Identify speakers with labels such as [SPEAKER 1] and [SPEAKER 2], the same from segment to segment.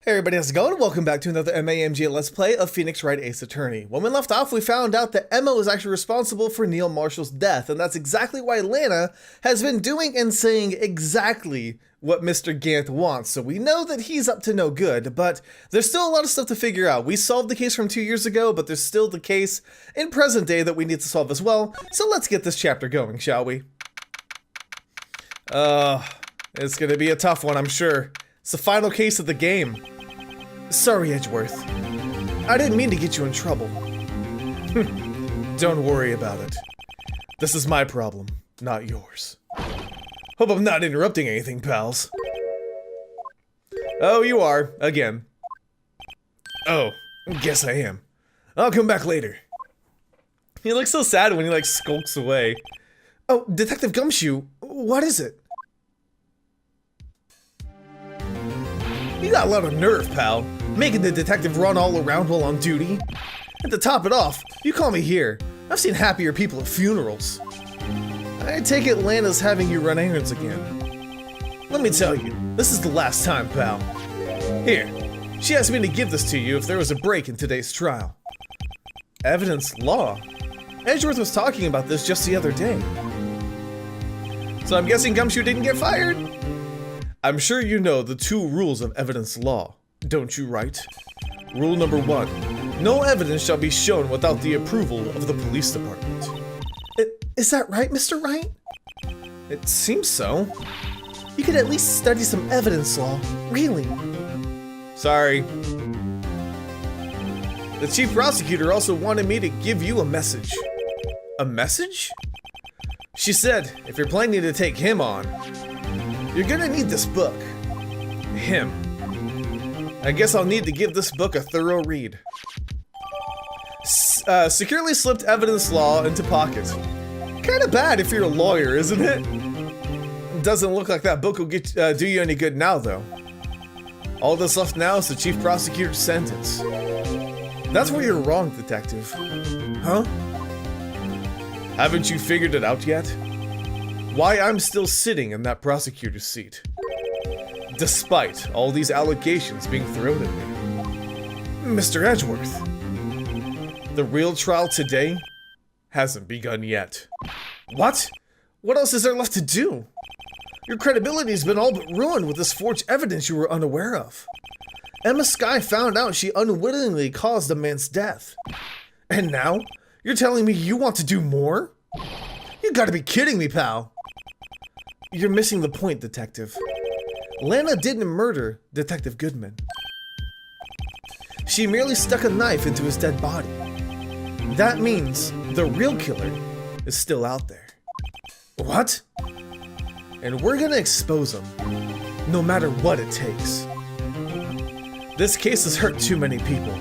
[SPEAKER 1] Hey everybody, how's it going? Welcome back to another MAMG Let's Play of Phoenix Wright Ace Attorney. When we left off, we found out that Emma was actually responsible for Neil Marshall's death, and that's exactly why Lana has been doing and saying exactly what Mr. Gant wants. So we know that he's up to no good, but there's still a lot of stuff to figure out. We solved the case from 2 years ago, but there's still the case in present day that we need to solve as well. So let's get this chapter going, shall we? It's gonna be a tough one, I'm sure. It's the final case of the game. Sorry, Edgeworth. I didn't mean to get you in trouble. Don't worry about it. This is my problem, not yours. Hope I'm not interrupting anything, pals. Oh, you are, again. Oh, guess I am. I'll come back later. He looks so sad when he, like, skulks away. Oh, Detective Gumshoe, what is it? You got a lot of nerve, pal. Making the detective run all around while on duty. And to top it off, you call me here. I've seen happier people at funerals. I take it Lana's having you run errands again. Let me tell you, this is the last time, pal. Here, she asked me to give this to you if there was a break in today's trial. Evidence law? Edgeworth was talking about this just the other day. So I'm guessing Gumshoe didn't get fired? I'm sure you know the 2 rules of evidence law, don't you, Wright? Rule number 1, no evidence shall be shown without the approval of the police department. Is that right, Mr. Wright? It seems so. You could at least study some evidence law, really. Sorry. The chief prosecutor also wanted me to give you a message. A message? She said, if you're planning to take him on, you're gonna need this book. Him. I guess I'll need to give this book a thorough read. Securely slipped evidence law into pocket. Kinda bad if you're a lawyer, isn't it? Doesn't look like that book will get do you any good now, though. All that's left now is the chief prosecutor's sentence. That's where you're wrong, detective. Huh? Haven't you figured it out yet? Why I'm still sitting in that prosecutor's seat, despite all these allegations being thrown at me. Mr. Edgeworth, the real trial today hasn't begun yet. What? What else is there left to do? Your credibility's been all but ruined with this forged evidence you were unaware of. Emma Skye found out she unwittingly caused a man's death. And now, you're telling me you want to do more? You gotta be kidding me, pal. You're missing the point, detective. Lana didn't murder Detective Goodman. She merely stuck a knife into his dead body. That means the real killer is still out there. What? And we're gonna expose him, no matter what it takes. This case has hurt too many people.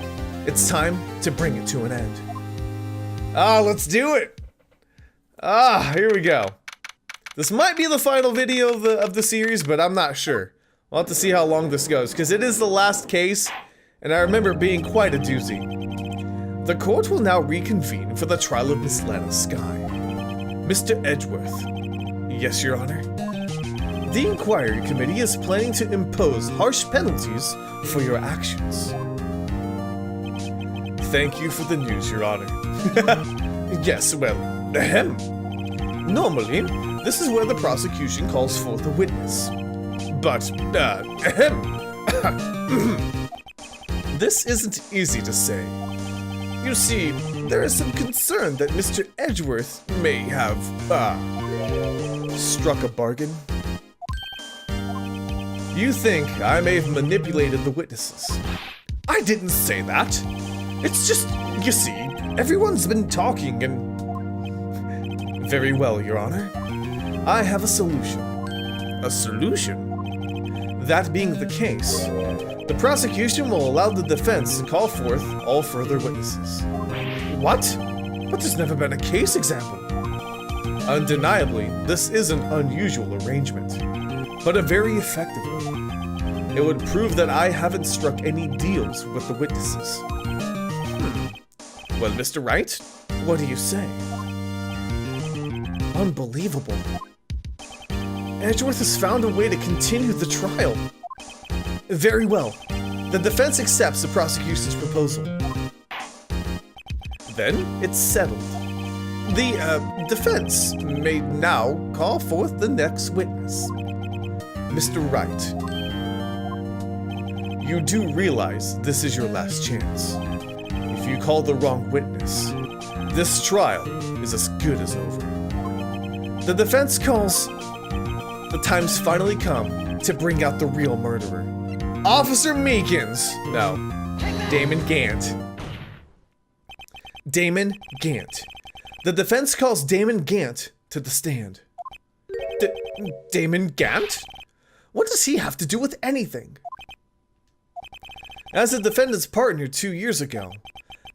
[SPEAKER 1] It's time to bring it to an end. Let's do it! Here we go. This might be the final video of the series, but I'm not sure. We'll have to see how long this goes, because it is the last case, and I remember being quite a doozy. The court will now reconvene for the trial of Miss Lana Skye. Mr. Edgeworth. Yes, Your Honor. The inquiry committee is planning to impose harsh penalties for your actions. Thank you for the news, Your Honor. Yes, well, ahem. Normally, this is where the prosecution calls forth a witness. But, ahem. This isn't easy to say. You see, there is some concern that Mr. Edgeworth may have, struck a bargain. You think I may have manipulated the witnesses. I didn't say that. It's just, you see, everyone's been talking and... Very well, Your Honor. I have a solution. A solution? That being the case, the prosecution will allow the defense to call forth all further witnesses. What? But there's never been a case example. Undeniably, this is an unusual arrangement, but a very effective one. It would prove that I haven't struck any deals with the witnesses. Well, Mr. Wright, what do you say? Unbelievable. Edgeworth has found a way to continue the trial. Very well. The defense accepts the prosecution's proposal. Then it's settled. The defense may now call forth the next witness, Mr. Wright. You do realize this is your last chance. If you call the wrong witness, this trial is as good as over. The defense calls. The time's finally come to bring out the real murderer. Officer Meekins! No, Damon Gant. Damon Gant. The defense calls Damon Gant to the stand. Damon Gant? What does he have to do with anything? As the defendant's partner 2 years ago,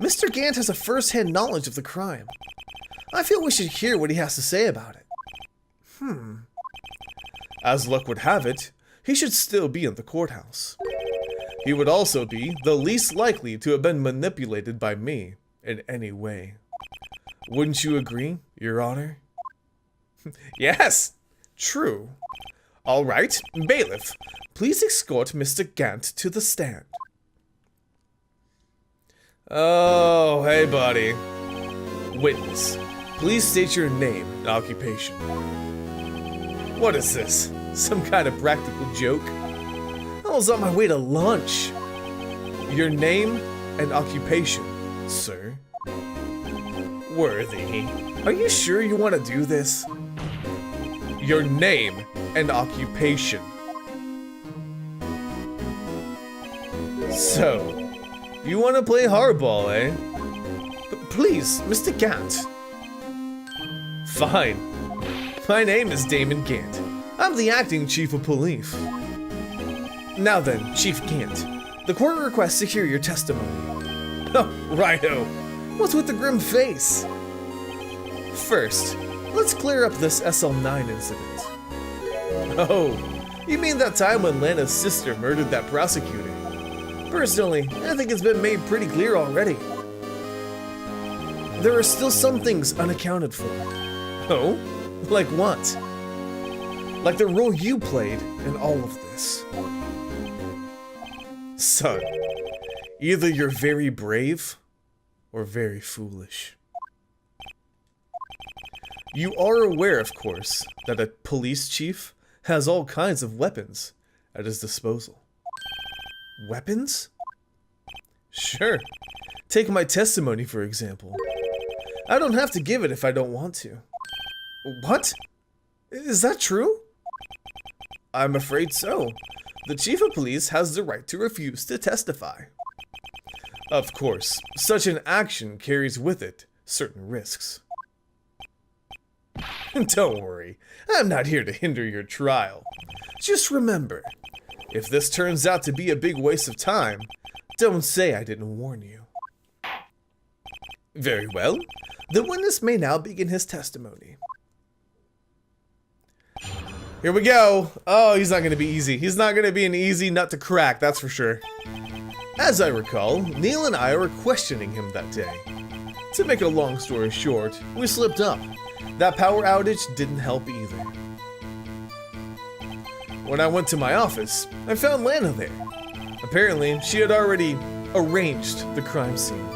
[SPEAKER 1] Mr. Gant has a first-hand knowledge of the crime. I feel we should hear what he has to say about it. As luck would have it, he should still be in the courthouse. He would also be the least likely to have been manipulated by me in any way. Wouldn't you agree, Your Honor? Yes, true. All right, bailiff, please escort Mr. Gant to the stand. Oh, hey buddy. Witness, please state your name and occupation. What is this? Some kind of practical joke? I was on my way to lunch. Your name and occupation, sir. Worthy, are you sure you want to do this? Your name and occupation. So, you want to play hardball, eh? Please, Mr. Gant. Fine. My name is Damon Gant. I'm the acting chief of police. Now then, Chief Gant, the court requests to hear your testimony. Oh, righto. What's with the grim face? First, let's clear up this SL9 incident. Oh, you mean that time when Lana's sister murdered that prosecutor? Personally, I think it's been made pretty clear already. There are still some things unaccounted for. Oh? Like what? Like the role you played in all of this. Son, either you're very brave or very foolish. You are aware, of course, that a police chief has all kinds of weapons at his disposal. Weapons? Sure. Take my testimony, for example. I don't have to give it if I don't want to. What? Is that true? I'm afraid so. The chief of police has the right to refuse to testify. Of course, such an action carries with it certain risks. Don't worry, I'm not here to hinder your trial. Just remember, if this turns out to be a big waste of time, don't say I didn't warn you. Very well, the witness may now begin his testimony. Here we go. Oh, he's not going to be easy. He's not going to be an easy nut to crack, that's for sure. As I recall, Neil and I were questioning him that day. To make a long story short, we slipped up. That power outage didn't help either. When I went to my office, I found Lana there. Apparently, she had already arranged the crime scene.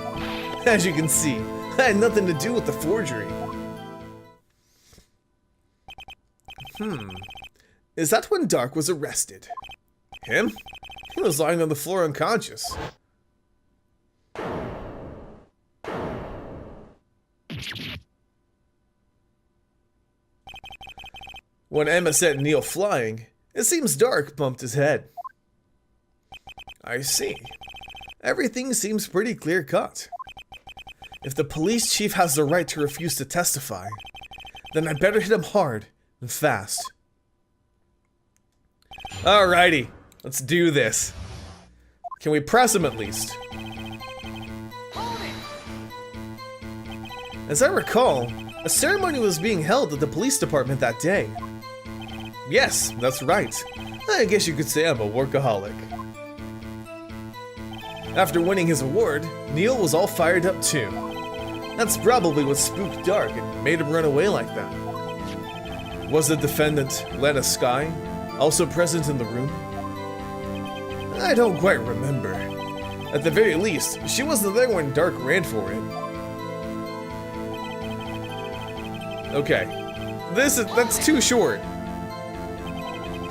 [SPEAKER 1] As you can see, I had nothing to do with the forgery. Is that when Dark was arrested? Him? He was lying on the floor unconscious. When Emma sent Neil flying, it seems Dark bumped his head. I see. Everything seems pretty clear-cut. If the police chief has the right to refuse to testify, then I better hit him hard and fast. Alrighty, let's do this. Can we press him at least? As I recall, a ceremony was being held at the police department that day. Yes, that's right. I guess you could say I'm a workaholic. After winning his award, Neil was all fired up too. That's probably what spooked Dark and made him run away like that. Was the defendant, Lana Skye, also present in the room? I don't quite remember. At the very least, she wasn't there when Dark ran for it. Okay, that's too short.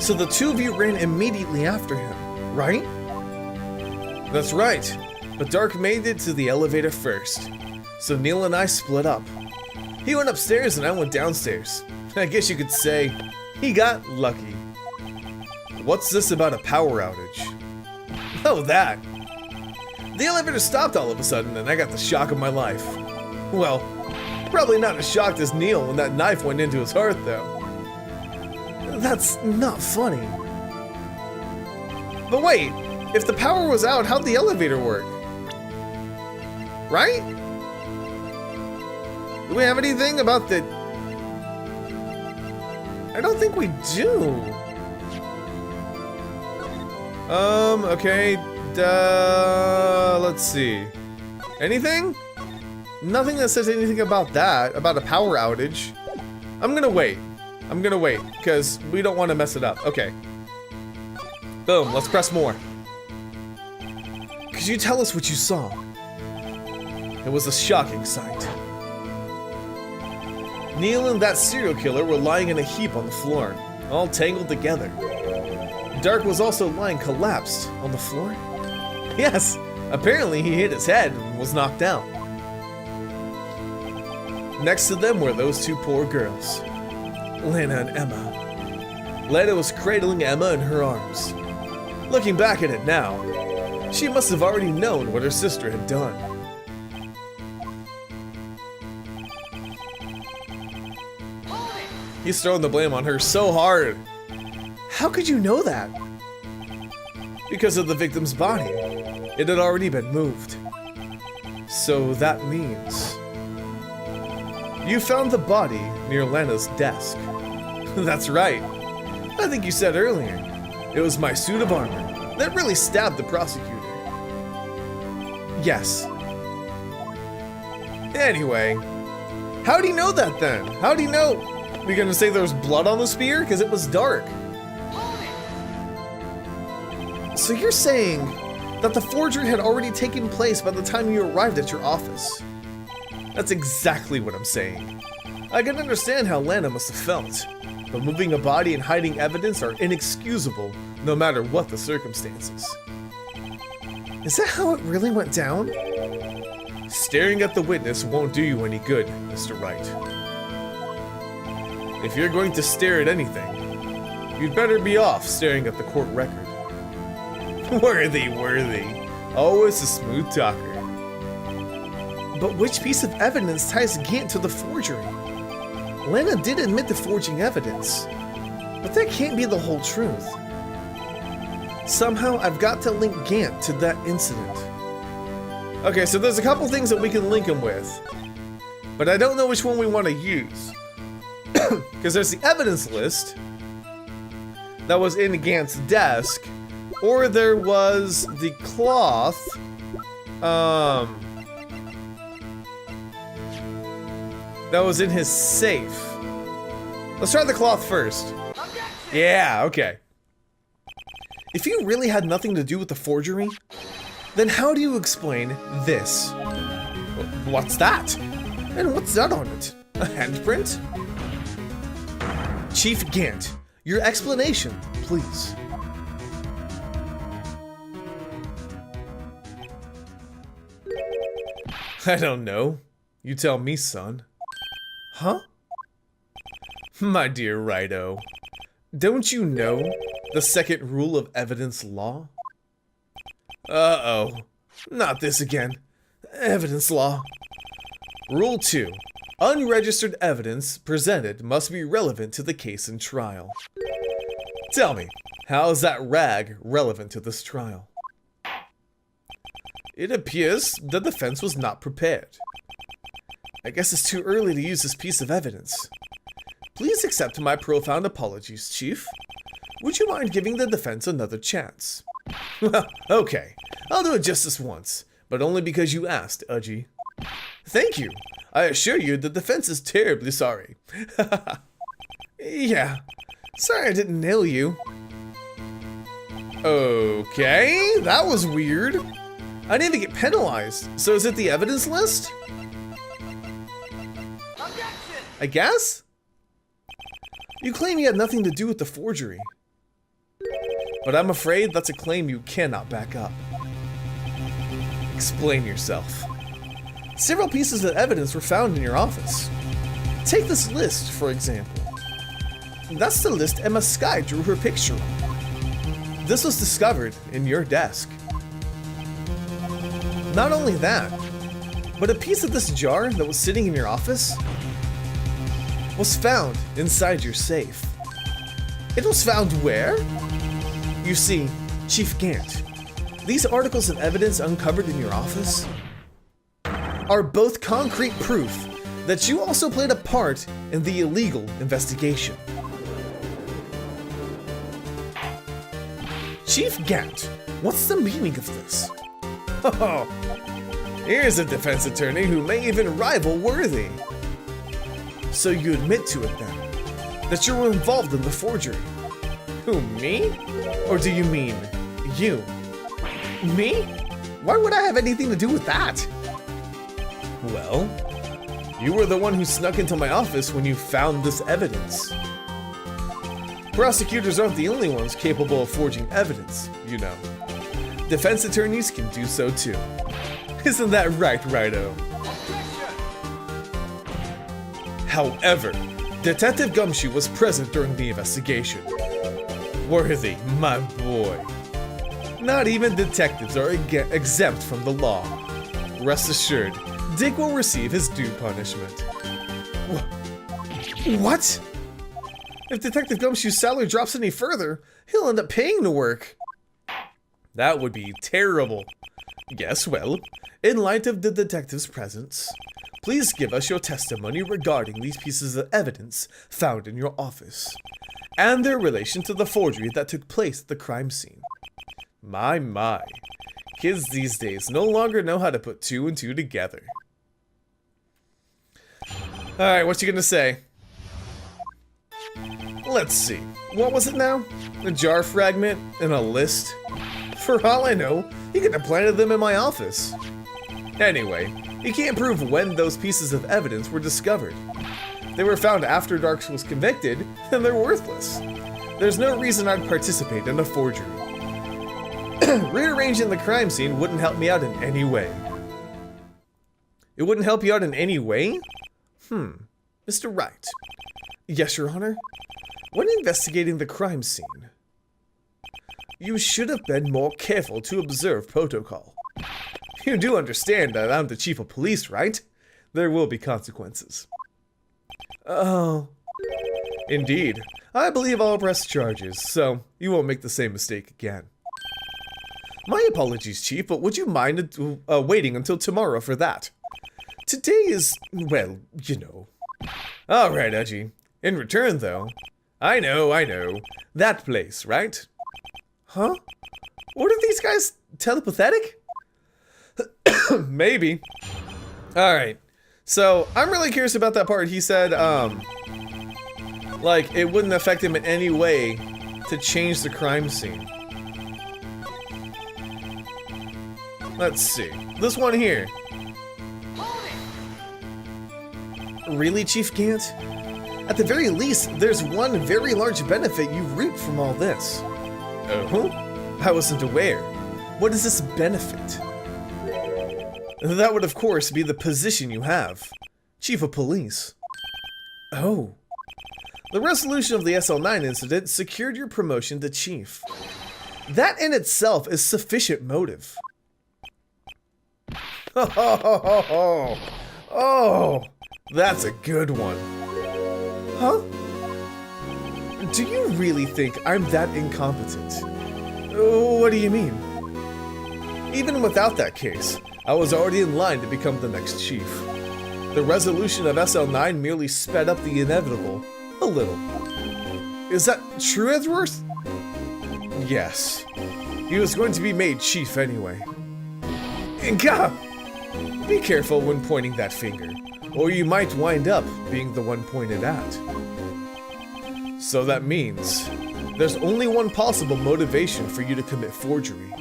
[SPEAKER 1] So the two of you ran immediately after him, right? That's right, but Dark made it to the elevator first, so Neil and I split up. He went upstairs and I went downstairs. I guess you could say he got lucky. What's this about a power outage? Oh, that. The elevator stopped all of a sudden and I got the shock of my life. Well, probably not as shocked as Neil when that knife went into his heart, though. That's not funny. But wait, if the power was out, how'd the elevator work? Right? Do we have anything about the... I don't think we do. Okay, let's see. Anything? Nothing that says anything about that, about a power outage. I'm gonna wait, because we don't want to mess it up. Okay. Boom, let's press more. Could you tell us what you saw? It was a shocking sight. Neil and that serial killer were lying in a heap on the floor, all tangled together. Dark was also lying collapsed on the floor. Yes, apparently he hit his head and was knocked out. Next to them were those two poor girls, Lana and Emma. Lana was cradling Emma in her arms. Looking back at it now, she must have already known what her sister had done. He's throwing the blame on her so hard. How could you know that? Because of the victim's body. It had already been moved. So that means... You found the body near Lana's desk. That's right. I think you said earlier, it was my suit of armor that really stabbed the prosecutor. Yes. Anyway, how do you know that then? How do you know? You're gonna say there was blood on the spear? Because it was dark. So you're saying that the forgery had already taken place by the time you arrived at your office? That's exactly what I'm saying. I can understand how Lana must have felt, but moving a body and hiding evidence are inexcusable no matter what the circumstances. Is that how it really went down? Staring at the witness won't do you any good, Mr. Wright. If you're going to stare at anything, you'd better be off staring at the court record. Worthy. Always a smooth talker. But which piece of evidence ties Gant to the forgery? Lana did admit to forging evidence, but that can't be the whole truth. Somehow I've got to link Gant to that incident. Okay, so there's a couple things that we can link him with, but I don't know which one we want to use. Because there's the evidence list that was in Gant's desk, or there was the cloth, that was in his safe. Let's try the cloth first. Yeah, okay. If you really had nothing to do with the forgery, then how do you explain this? What's that? And what's that on it? A handprint? Chief Gant, your explanation, please. I don't know. You tell me, son. Huh? My dear Righto, don't you know the second rule of evidence law? Uh-oh, not this again. Evidence law. Rule 2. Unregistered evidence presented must be relevant to the case and trial. Tell me, how is that rag relevant to this trial? It appears the defense was not prepared. I guess it's too early to use this piece of evidence. Please accept my profound apologies, Chief. Would you mind giving the defense another chance? Well, okay. I'll do it just this once, but only because you asked, Udgy. Thank you. I assure you the defense is terribly sorry. Yeah. Sorry I didn't nail you. Okay, that was weird. I didn't even get penalized. So is it the evidence list?
[SPEAKER 2] Objection!
[SPEAKER 1] I guess? You claim you had nothing to do with the forgery. But I'm afraid that's a claim you cannot back up. Explain yourself. Several pieces of evidence were found in your office. Take this list, for example. That's the list Emma Skye drew her picture on. This was discovered in your desk. Not only that, but a piece of this jar that was sitting in your office was found inside your safe. It was found where? You see, Chief Gant, these articles of evidence uncovered in your office are both concrete proof that you also played a part in the illegal investigation. Chief Gant, what's the meaning of this? Oh, here's a defense attorney who may even rival Worthy. So you admit to it then, that you were involved in the forgery. Who, me? Or do you mean you? Me? Why would I have anything to do with that? Well, you were the one who snuck into my office when you found this evidence. Prosecutors aren't the only ones capable of forging evidence, you know. Defense attorneys can do so too. Isn't that right, Righto? However, Detective Gumshoe was present during the investigation. Worthy, my boy. Not even detectives are exempt from the law. Rest assured, Dick will receive his due punishment. What? If Detective Gumshoe's salary drops any further, he'll end up paying to work. That would be terrible. Yes, well, in light of the detective's presence, please give us your testimony regarding these pieces of evidence found in your office, and their relation to the forgery that took place at the crime scene. My. Kids these days no longer know how to put two and two together. Alright, what you gonna say? Let's see. What was it now? A jar fragment and a list? For all I know, he could have planted them in my office. Anyway, he can't prove when those pieces of evidence were discovered. They were found after Darks was convicted, and they're worthless. There's no reason I'd participate in a forgery. Rearranging the crime scene wouldn't help me out in any way. It wouldn't help you out in any way? Mr. Wright. Yes, Your Honor? When investigating the crime scene, you should have been more careful to observe protocol. You do understand that I'm the chief of police, right? There will be consequences. Oh. Indeed. I believe I'll press charges, so you won't make the same mistake again. My apologies, Chief, but would you mind waiting until tomorrow for that? Today is, well, you know. Alright, Edgy. In return, though, I know. That place, right? Huh? What are these guys, telepathetic? Maybe. Alright. So, I'm really curious about that part. He said, like, it wouldn't affect him in any way to change the crime scene. Let's see. This one here. Really, Chief Gant? At the very least, there's one very large benefit you reap from all this. Oh? I wasn't aware. What is this benefit? That would, of course, be the position you have. Chief of Police. Oh. The resolution of the SL9 incident secured your promotion to Chief. That in itself is sufficient motive. Oh, that's a good one. Huh? Do you really think I'm that incompetent? What do you mean? Even without that case, I was already in line to become the next chief. The resolution of SL9 merely sped up the inevitable a little. Is that true, Edgeworth? Yes. He was going to be made chief anyway. Gah! Be careful when pointing that finger, or you might wind up being the one pointed at. So that means there's only one possible motivation for you to commit forgery.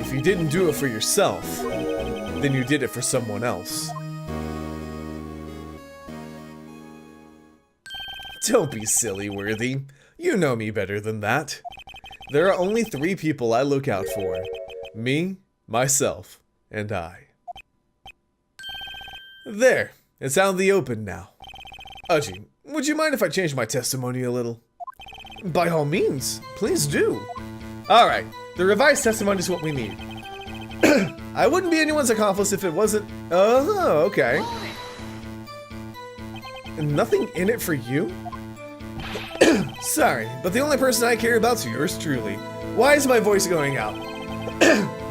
[SPEAKER 1] If you didn't do it for yourself, then you did it for someone else. Don't be silly, Worthy. You know me better than that. There are only 3 people I look out for. Me, myself, and I. There, it's out in the open now. Uji, would you mind if I change my testimony a little? By all means, please do. Alright, the revised testimony is what we need. I wouldn't be anyone's accomplice if it wasn't... Oh, okay. Nothing in it for you? Sorry, but the only person I care about's yours truly. Why is my voice going out?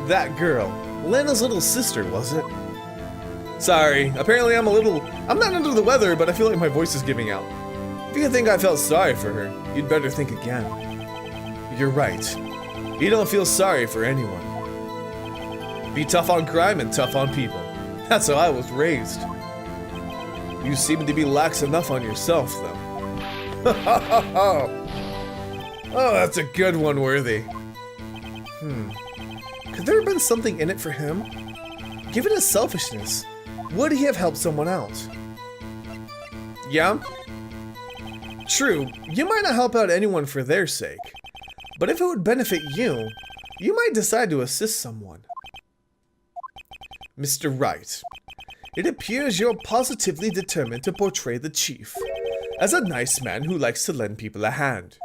[SPEAKER 1] That girl. Lena's little sister, was it? Sorry, apparently I'm not under the weather, but I feel like my voice is giving out. If you think I felt sorry for her, you'd better think again. You're right. You don't feel sorry for anyone. Be tough on crime and tough on people. That's how I was raised. You seem to be lax enough on yourself, though. Oh, that's a good one, Worthy. Could there have been something in it for him? Given his selfishness, would he have helped someone else? Yeah? True, you might not help out anyone for their sake. But if it would benefit you, you might decide to assist someone. Mr. Wright, it appears you're positively determined to portray the chief as a nice man who likes to lend people a hand.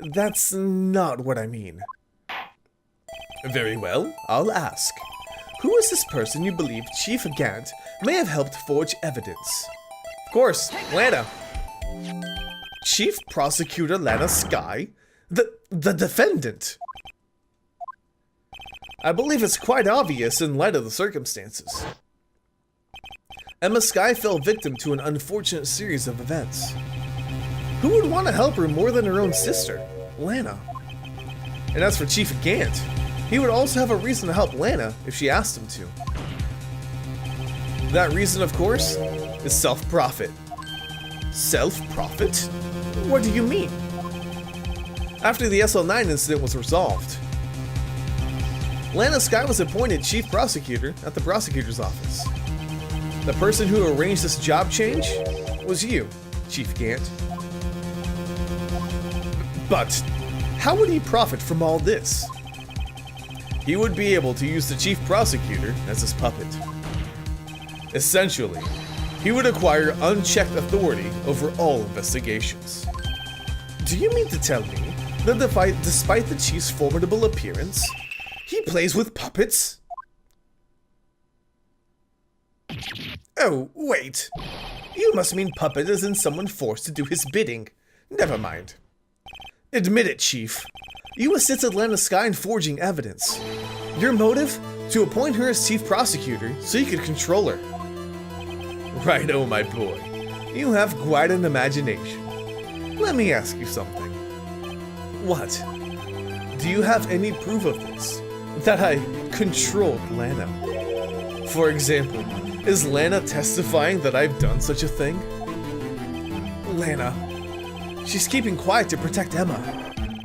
[SPEAKER 1] That's not what I mean. Very well, I'll ask. Who is this person you believe Chief Gant may have helped forge evidence? Of course, Lana. Chief Prosecutor Lana Sky? The defendant? I believe it's quite obvious in light of the circumstances. Emma Sky fell victim to an unfortunate series of events. Who would want to help her more than her own sister, Lana? And as for Chief Gant, he would also have a reason to help Lana if she asked him to. That reason, of course, is self-profit. Self-profit? What do you mean? After the SL9 incident was resolved, Lana Sky was appointed Chief Prosecutor at the Prosecutor's Office. The person who arranged this job change was you, Chief Gant. But how would he profit from all this? He would be able to use the Chief Prosecutor as his puppet. Essentially, he would acquire unchecked authority over all investigations. Do you mean to tell me that despite the Chief's formidable appearance, he plays with puppets? Oh, wait. You must mean puppet as in someone forced to do his bidding. Never mind. Admit it, Chief. You assisted Lana Sky in forging evidence. Your motive? To appoint her as Chief Prosecutor so you could control her. Right, oh my boy. You have quite an imagination. Let me ask you something. What? Do you have any proof of this? That I controlled Lana? For example, is Lana testifying that I've done such a thing? Lana. She's keeping quiet to protect Emma.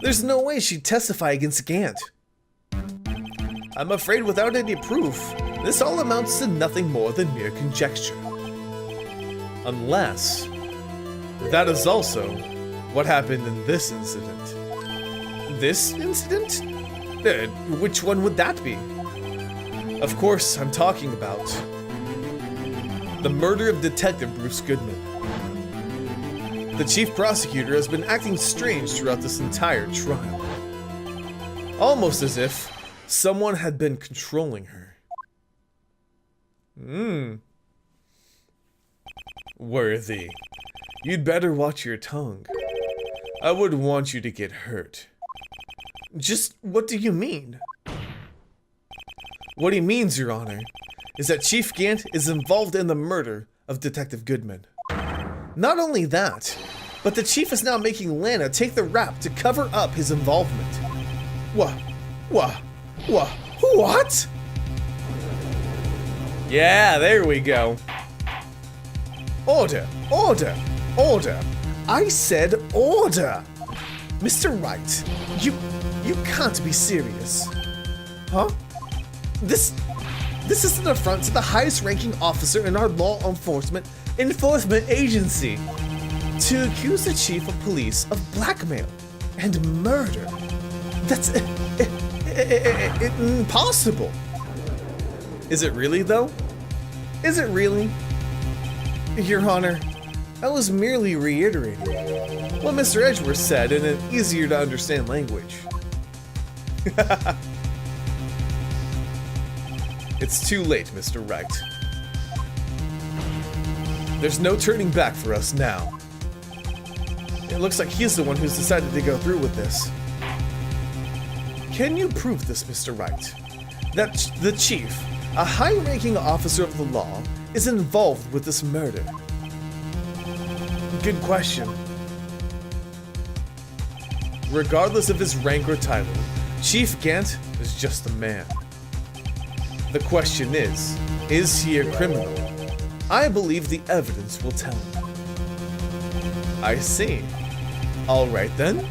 [SPEAKER 1] There's no way she'd testify against Gant. I'm afraid without any proof, this all amounts to nothing more than mere conjecture. Unless, that is also what happened in this incident. This incident? Which one would that be? Of course, I'm talking about the murder of Detective Bruce Goodman. The Chief Prosecutor has been acting strange throughout this entire trial. Almost as if someone had been controlling her. Worthy, you'd better watch your tongue. I wouldn't want you to get hurt. Just what do you mean? What he means, Your Honor, is that Chief Gant is involved in the murder of Detective Goodman. Not only that, but the Chief is now making Lana take the rap to cover up his involvement. What? Yeah, there we go. Order! I said order! Mr. Wright, you can't be serious. Huh? This is an affront to the highest ranking officer in our law enforcement agency. To accuse the chief of police of blackmail and murder. That's impossible. Is it really though? Is it really? Your Honor, I was merely reiterating what Mr. Edgeworth said in an easier to understand language. It's too late, Mr. Wright. There's no turning back for us now. It looks like he's the one who's decided to go through with this. Can you prove this, Mr. Wright? That the chief, a high-ranking officer of the law, is involved with this murder? Good question. Regardless of his rank or title, Chief Gant is just a man. The question is he a criminal? I believe the evidence will tell me. I see. Alright then.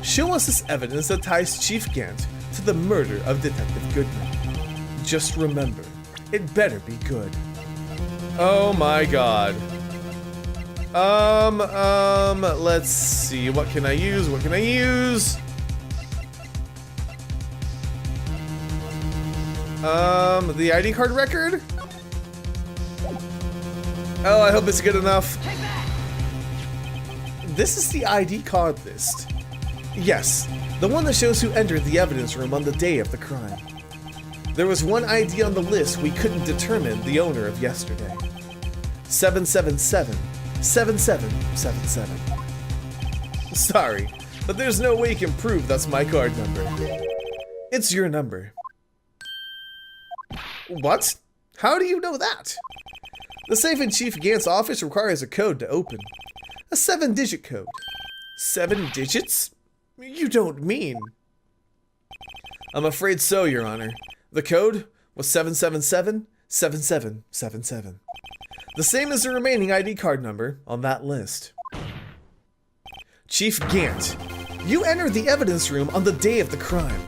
[SPEAKER 1] Show us this evidence that ties Chief Gant to the murder of Detective Goodman. Just remember, it better be good. Oh my god. Let's see. What can I use? What can I use? The ID card record? Oh, I hope it's good enough. This is the ID card list. Yes, the one that shows who entered the evidence room on the day of the crime. There was one ID on the list we couldn't determine the owner of yesterday. 777-7777. Sorry, but there's no way you can prove that's my card number. It's your number. What? How do you know that? The safe in Chief Gant's office requires a code to open. A 7-digit code. 7 digits? You don't mean... I'm afraid so, Your Honor. The code was 777-7777. The same as the remaining ID card number on that list. Chief Gant, you entered the evidence room on the day of the crime.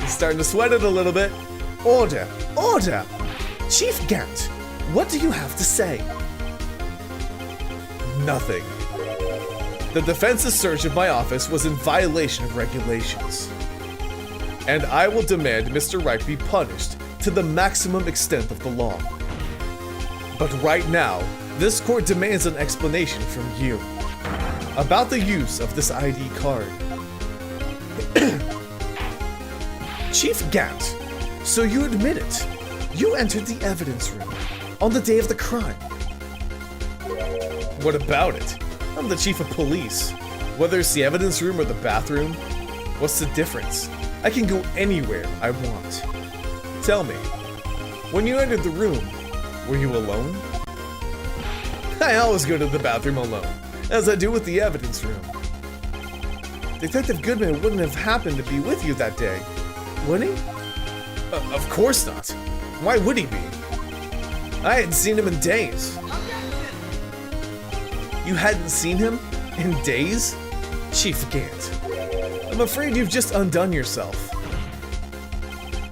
[SPEAKER 1] He's starting to sweat it a little bit. Order! Order! Chief Gant, what do you have to say? Nothing. The defense's search of my office was in violation of regulations. And I will demand Mr. Wright be punished to the maximum extent of the law. But right now, this court demands an explanation from you about the use of this ID card. Chief Gant, so you admit it. You entered the evidence room on the day of the crime. What about it? I'm the chief of police. Whether it's the evidence room or the bathroom, what's the difference? I can go anywhere I want. Tell me, when you entered the room, were you alone? I always go to the bathroom alone, as I do with the evidence room. Detective Goodman wouldn't have happened to be with you that day, would he? Of course not. Why would he be? I hadn't seen him in days. You hadn't seen him in days? Chief Gant, I'm afraid you've just undone yourself.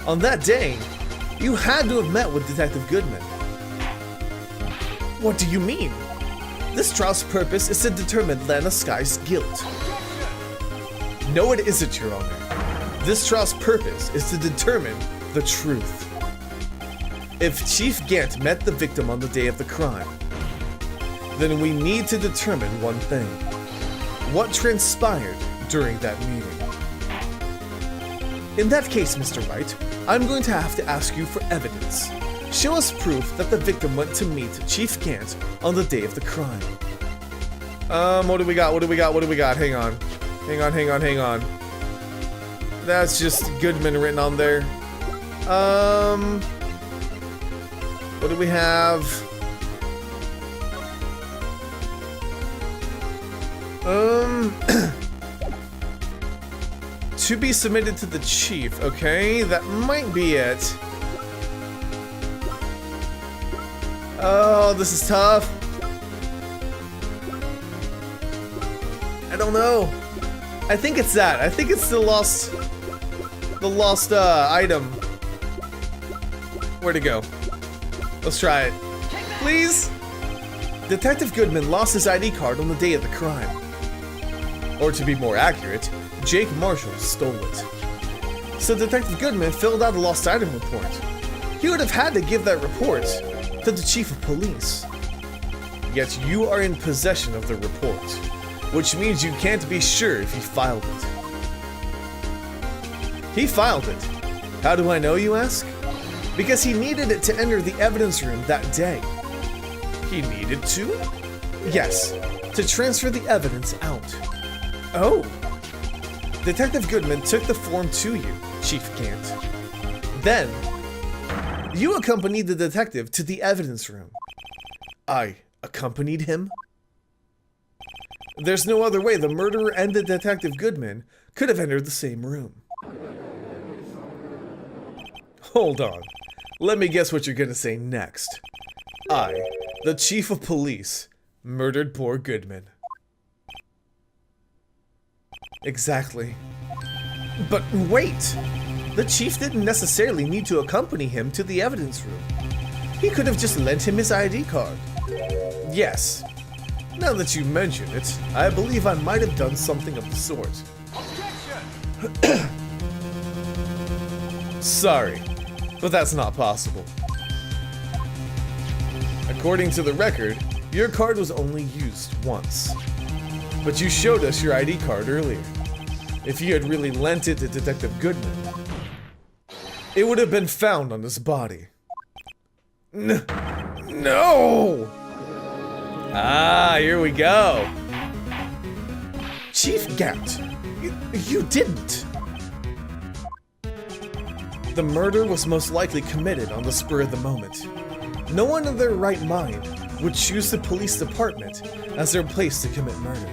[SPEAKER 1] On that day, you had to have met with Detective Goodman. What do you mean? This trial's purpose is to determine Lana Sky's guilt. No, it isn't, Your Honor. This trial's purpose is to determine the truth. If Chief Gant met the victim on the day of the crime, then we need to determine one thing. What transpired during that meeting? In that case, Mr. Wright, I'm going to have to ask you for evidence. Show us proof that the victim went to meet Chief Gant on the day of the crime. What do we got? Hang on. That's just Goodman written on there. What do we have? To be submitted to the chief. Okay, that might be it. Oh, this is tough. I don't know. I think it's that. I think it's the lost item. Where'd it go? Let's try it. Please? Detective Goodman lost his ID card on the day of the crime. Or to be more accurate, Jake Marshall stole it. So Detective Goodman filled out a lost item report. He would have had to give that report to the chief of police. Yet you are in possession of the report, which means you can't be sure if he filed it. He filed it. How do I know, you ask? Because he needed it to enter the evidence room that day. He needed to? Yes, to transfer the evidence out. Oh. Detective Goodman took the form to you, Chief Gant. Then, you accompanied the detective to the evidence room. I accompanied him? There's no other way the murderer and the Detective Goodman could have entered the same room. Hold on. Let me guess what you're gonna say next. I, the chief of police, murdered poor Goodman. Exactly. But wait! The chief didn't necessarily need to accompany him to the evidence room. He could have just lent him his ID card. Yes. Now that you mention it, I believe I might have done something of the sort. Sorry, but that's not possible. According to the record, your card was only used once. But you showed us your ID card earlier. If you had really lent it to Detective Goodman, it would have been found on his body. No! Ah, here we go. Chief Gant, you didn't. The murder was most likely committed on the spur of the moment. No one in their right mind would choose the police department as their place to commit murder.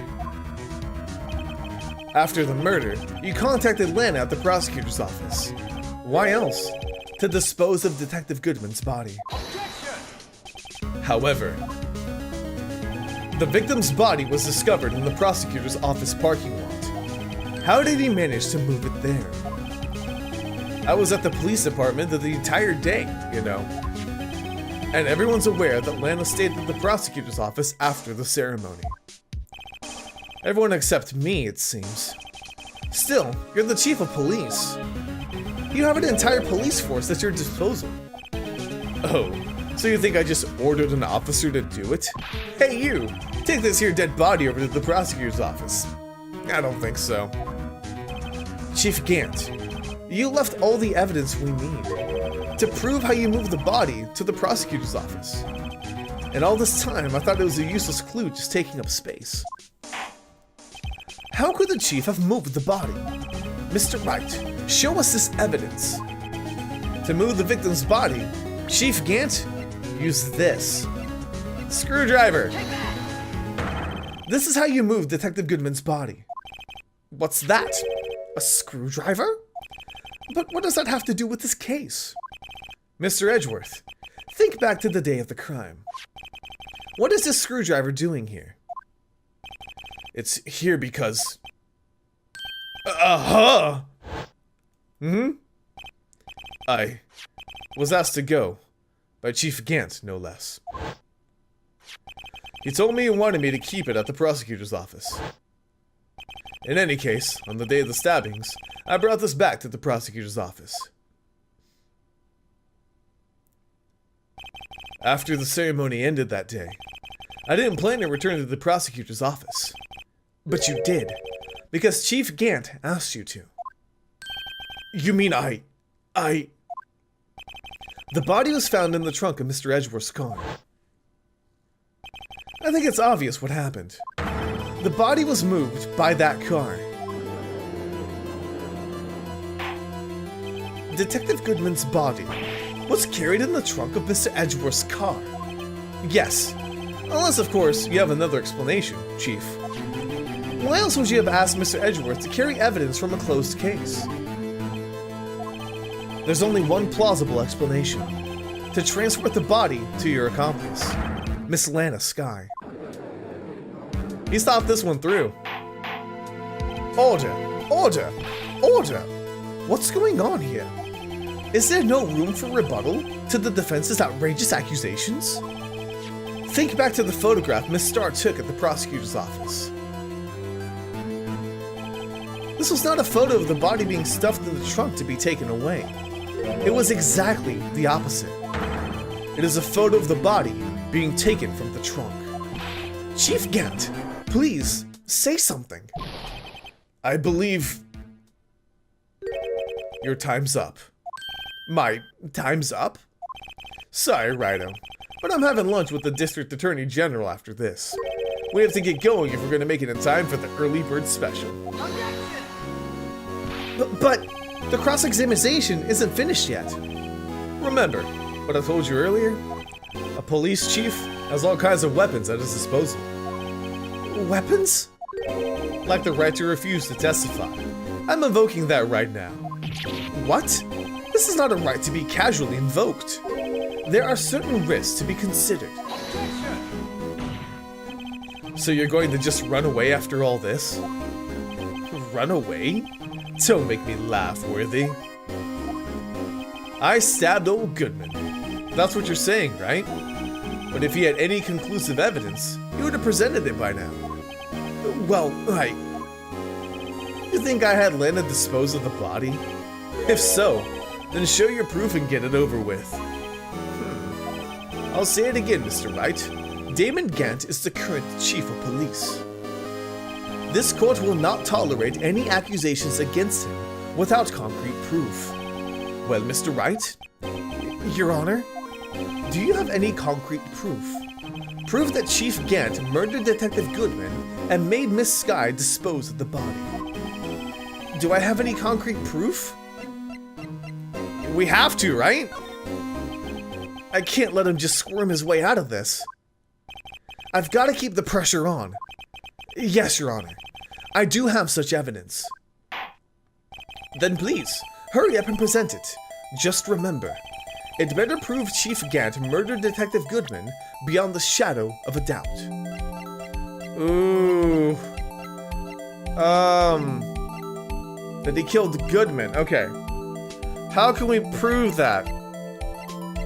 [SPEAKER 1] After the murder, you contacted Lana at the prosecutor's office. Why else? To dispose of Detective Goodman's body. However, the victim's body was discovered in the prosecutor's office parking lot. How did he manage to move it there? I was at the police department the entire day, you know. And everyone's aware that Lana stayed at the prosecutor's office after the ceremony. Everyone except me, it seems. Still, you're the chief of police. You have an entire police force at your disposal. Oh, so you think I just ordered an officer to do it? Hey you, take this here dead body over to the prosecutor's office. I don't think so. Chief Gant, you left all the evidence we need to prove how you moved the body to the prosecutor's office. And all this time, I thought it was a useless clue just taking up space. How could the chief have moved the body? Mr. Wright, show us this evidence. To move the victim's body, Chief Gant used this. Screwdriver. This is how you move Detective Goodman's body. What's that? A screwdriver? But what does that have to do with this case? Mr. Edgeworth, think back to the day of the crime. What is this screwdriver doing here? It's here because... I was asked to go. By Chief Gant, no less. He told me he wanted me to keep it at the prosecutor's office. In any case, on the day of the stabbings, I brought this back to the prosecutor's office. After the ceremony ended that day, I didn't plan to return to the prosecutor's office. But you did, because Chief Gant asked you to. You mean The body was found in the trunk of Mr. Edgeworth's car. I think it's obvious what happened. The body was moved by that car. Detective Goodman's body was carried in the trunk of Mr. Edgeworth's car. Yes, unless of course you have another explanation, Chief. Why else would you have asked Mr. Edgeworth to carry evidence from a closed case? There's only one plausible explanation. To transport the body to your accomplice, Miss Lana Skye. He's thought this one through. Order! Order! Order! What's going on here? Is there no room for rebuttal to the defense's outrageous accusations? Think back to the photograph Miss Starr took at the prosecutor's office. This was not a photo of the body being stuffed in the trunk to be taken away. It was exactly the opposite. It is a photo of the body being taken from the trunk. Chief Gant, please, say something. I believe... Your time's up. My time's up? Sorry, Righto, but I'm having lunch with the District Attorney General after this. We have to get going if we're going to make it in time for the early bird special. But the cross-examination isn't finished yet. Remember what I told you earlier? A police chief has all kinds of weapons at his disposal. Weapons? Like the right to refuse to testify. I'm invoking that right now. What? This is not a right to be casually invoked. There are certain risks to be considered. So you're going to just run away after all this? Run away? Don't make me laugh, Worthy. I stabbed old Goodman. That's what you're saying, right? But if he had any conclusive evidence, he would have presented it by now. Well, you think I had Lana dispose of the body? If so, then show your proof and get it over with. I'll say it again, Mr. Wright. Damon Gant is the current chief of police. This court will not tolerate any accusations against him without concrete proof. Well, Mr. Wright, Your Honor, do you have any concrete proof? Proof that Chief Gant murdered Detective Goodman and made Miss Skye dispose of the body. Do I have any concrete proof? We have to, right? I can't let him just squirm his way out of this. I've got to keep the pressure on. Yes, Your Honor. I do have such evidence. Then please, hurry up and present it. Just remember, it better prove Chief Gant murdered Detective Goodman beyond the shadow of a doubt. Ooh. That he killed Goodman. Okay. How can we prove that?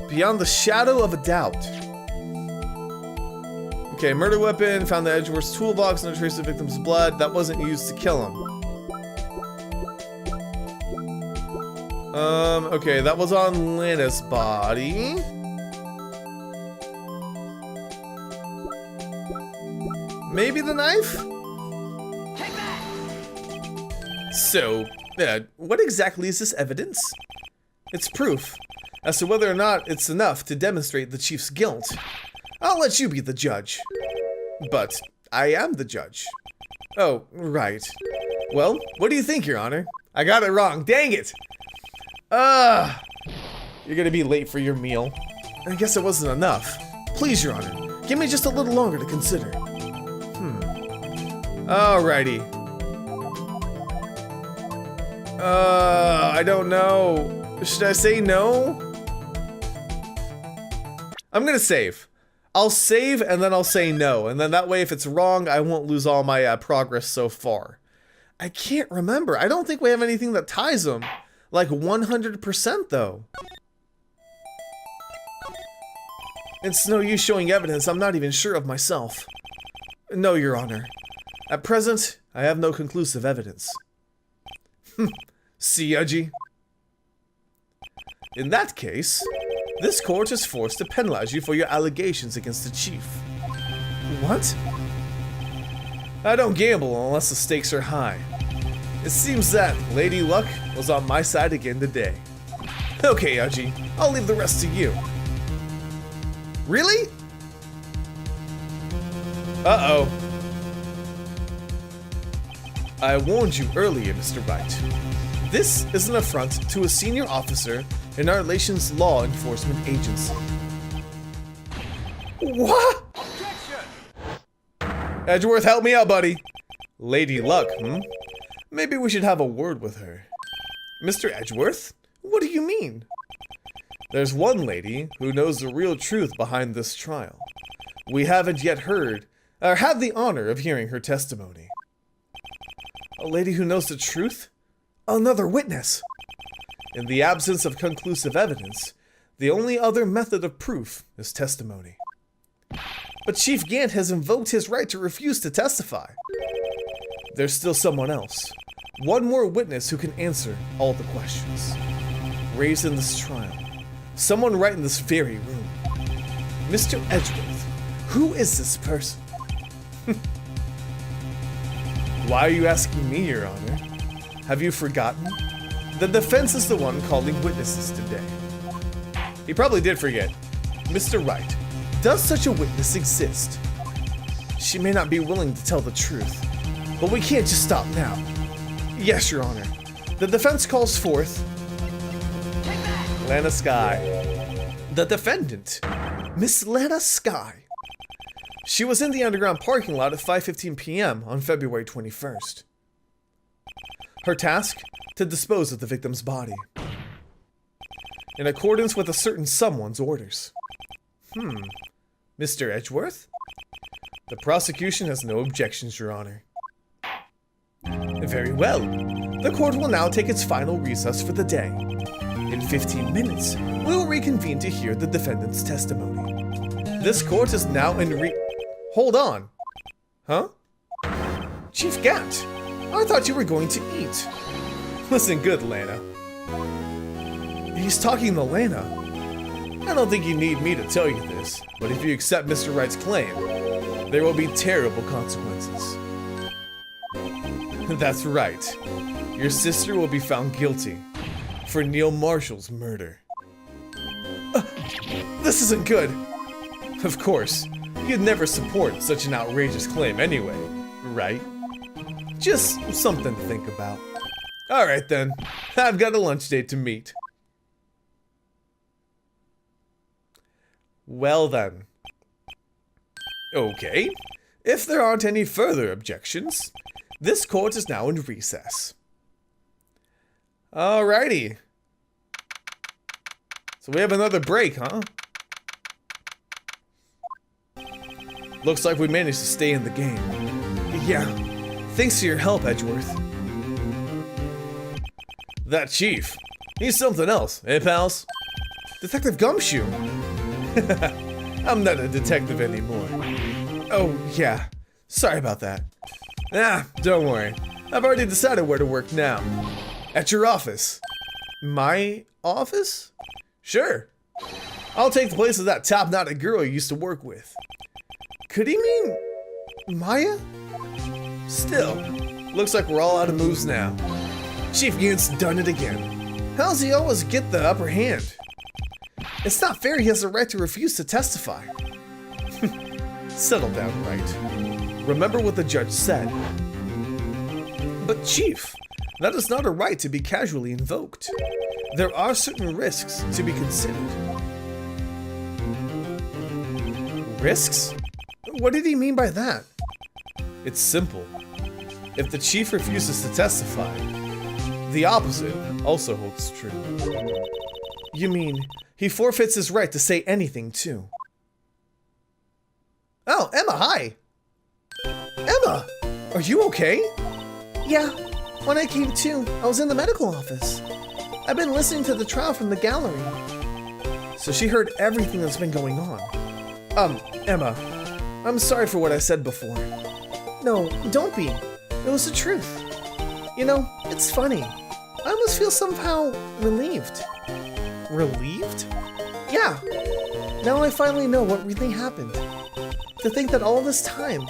[SPEAKER 1] Beyond the shadow of a doubt. Okay, murder weapon, found the Edgeworth's toolbox, no trace of the victim's blood. That wasn't used to kill him. Okay, that was on Lana's body. Maybe the knife? So, what exactly is this evidence? It's proof as to whether or not it's enough to demonstrate the chief's guilt. I'll let you be the judge. But I am the judge. Oh, right. Well, what do you think, Your Honor? I got it wrong. Dang it! You're gonna be late for your meal. I guess it wasn't enough. Please, Your Honor, give me just a little longer to consider. Alrighty. I don't know. Should I say no? I'm gonna save. I'll save and then I'll say no. And then that way if it's wrong, I won't lose all my progress so far. I can't remember. I don't think we have anything that ties them. Like 100% though. It's no use showing evidence I'm not even sure of myself. No, Your Honor. At present, I have no conclusive evidence. See, Udgy? In that case, this court is forced to penalize you for your allegations against the chief. What? I don't gamble unless the stakes are high. It seems that Lady Luck was on my side again today. Okay, Udgy, I'll leave the rest to you. Really? Uh-oh. I warned you earlier, Mr. Wright. This is an affront to a senior officer in our nation's law enforcement agency. What? Edgeworth, help me out, buddy. Lady Luck, Maybe we should have a word with her. Mr. Edgeworth? What do you mean? There's one lady who knows the real truth behind this trial. We haven't yet heard, or had the honor of hearing her testimony. A lady who knows the truth? Another witness! In the absence of conclusive evidence, the only other method of proof is testimony. But Chief Gant has invoked his right to refuse to testify. There's still someone else. One more witness who can answer all the questions raised in this trial. Someone right in this very room. Mr. Edgeworth, who is this person? Why are you asking me, Your Honor? Have you forgotten? The defense is the one calling witnesses today. He probably did forget. Mr. Wright, does such a witness exist? She may not be willing to tell the truth, but we can't just stop now. Yes, Your Honor. The defense calls forth Lana Skye. The defendant, Miss Lana Skye. She was in the underground parking lot at 5:15 p.m. on February 21st. Her task? To dispose of the victim's body. In accordance with a certain someone's orders. Mr. Edgeworth? The prosecution has no objections, Your Honor. Very well. The court will now take its final recess for the day. In 15 minutes, we will reconvene to hear the defendant's testimony. This court is now in Hold on. Huh? Chief Gant, I thought you were going to eat. Listen good, Lana. He's talking to Lana. I don't think you need me to tell you this, but if you accept Mr. Wright's claim, there will be terrible consequences. That's right. Your sister will be found guilty for Neil Marshall's murder. This isn't good. Of course, you'd never support such an outrageous claim anyway, right? Just something to think about. Alright then, I've got a lunch date to meet. Well then. Okay, if there aren't any further objections, this court is now in recess. Alrighty. So we have another break, huh? Looks like we managed to stay in the game. Yeah, thanks for your help, Edgeworth. That chief, he's something else, eh, pals? Detective Gumshoe. I'm not a detective anymore. Oh, yeah. Sorry about that. Don't worry. I've already decided where to work now. At your office. My office? Sure. I'll take the place of that top-knotted girl you used to work with. Could he mean Maya? Still, looks like we're all out of moves now. Chief Gant's done it again. How does he always get the upper hand? It's not fair he has the right to refuse to testify. Settle down, Wright. Remember what the judge said. But Chief, that is not a right to be casually invoked. There are certain risks to be considered. Risks? What did he mean by that? It's simple. If the chief refuses to testify, the opposite also holds true. You mean, he forfeits his right to say anything too? Oh, Emma, hi! Emma! Are you okay? Yeah, when I came to, I was in the medical office. I've been listening to the trial from the gallery. So she heard everything that's been going on. Emma, I'm sorry for what I said before. No, don't be. It was the truth. You know, it's funny. I almost feel somehow relieved. Relieved? Yeah. Now I finally know what really happened. To think that all this time,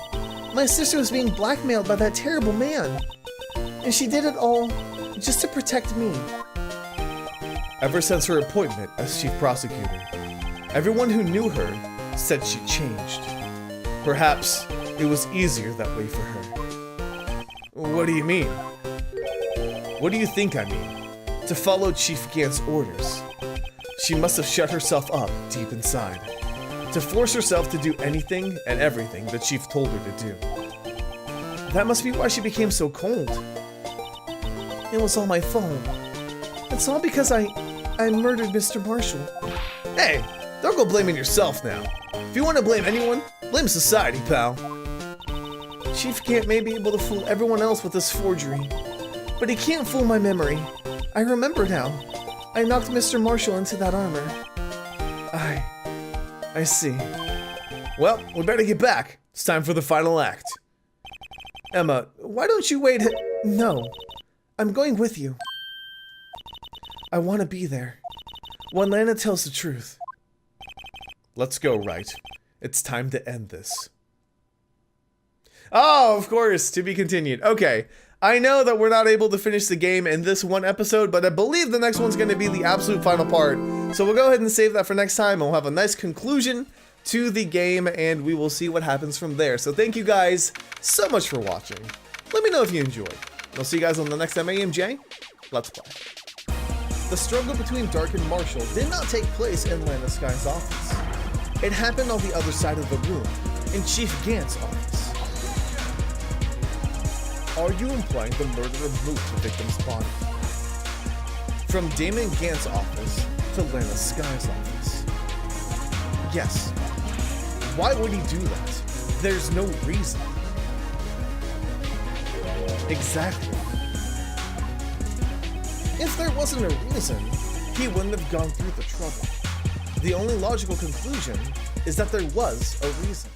[SPEAKER 1] my sister was being blackmailed by that terrible man. And she did it all just to protect me. Ever since her appointment as chief prosecutor, everyone who knew her said she changed. Perhaps it was easier that way for her. What do you mean? What do you think I mean? To follow Chief Gant's orders. She must have shut herself up deep inside. To force herself to do anything and everything the chief told her to do. That must be why she became so cold. It was all my fault. It's all because I murdered Mr. Marshall. Hey, don't go blaming yourself now. If you want to blame anyone, blame society, pal. Chief Gant may be able to fool everyone else with this forgery, but he can't fool my memory. I remember now. I knocked Mr. Marshall into that armor. I see. Well, we better get back. It's time for the final act. Emma, why don't you wait? No, I'm going with you. I want to be there. When Lana tells the truth. Let's go, Wright. It's time to end this. Oh, of course, to be continued. Okay, I know that we're not able to finish the game in this one episode, but I believe the next one's going to be the absolute final part. So we'll go ahead and save that for next time, and we'll have a nice conclusion to the game, and we will see what happens from there. So thank you guys so much for watching. Let me know if you enjoyed. I'll see you guys on the next MAMJ. Let's play. The struggle between Dark and Marshall did not take place in Lana Sky's office. It happened on the other side of the room, in Chief Gant's office. Are you implying the murderer moved the victim's body? From Damon Gant's office to Lana Sky's office? Yes. Why would he do that? There's no reason. Exactly. If there wasn't a reason, he wouldn't have gone through the trouble. The only logical conclusion is that there was a reason.